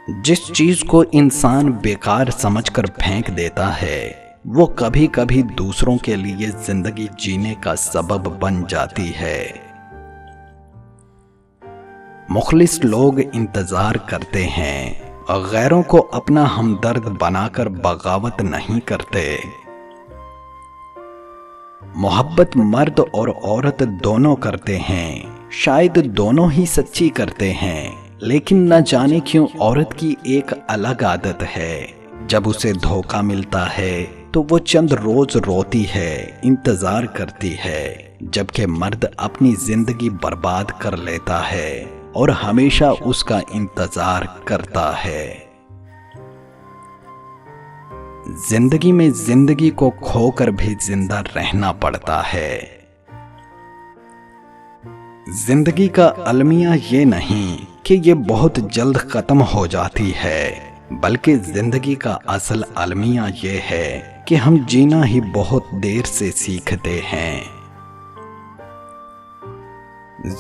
जिस चीज को इंसान बेकार समझकर फेंक देता है वो कभी कभी दूसरों के लिए जिंदगी जीने का सबब बन जाती है। मुखलिस लोग इंतजार करते हैं और गैरों को अपना हमदर्द बनाकर बगावत नहीं करते। मोहब्बत मर्द और औरत दोनों करते हैं, शायद दोनों ही सच्ची करते हैं, लेकिन न जाने क्यों औरत की एक अलग आदत है। जब उसे धोखा मिलता है तो वो चंद रोज रोती है, इंतजार करती है, जबकि मर्द अपनी जिंदगी बर्बाद कर लेता है और हमेशा उसका इंतजार करता है। जिंदगी में जिंदगी को खोकर भी जिंदा रहना पड़ता है। जिंदगी का अलमिया ये नहीं कि ये बहुत जल्द खत्म हो जाती है, बल्कि जिंदगी का असल अलमिया ये है कि हम जीना ही बहुत देर से सीखते हैं।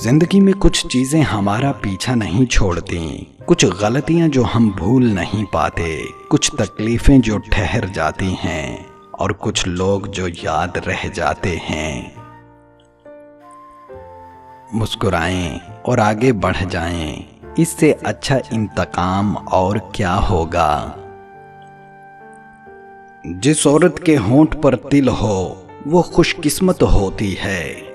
जिंदगी में कुछ चीजें हमारा पीछा नहीं छोड़ती, कुछ गलतियां जो हम भूल नहीं पाते, कुछ तकलीफें जो ठहर जाती हैं और कुछ लोग जो याद रह जाते हैं। मुस्कुराएं और आगे बढ़ जाएं, इससे अच्छा इंतकाम और क्या होगा। जिस औरत के होंठ पर तिल हो वो खुशकिस्मत होती है।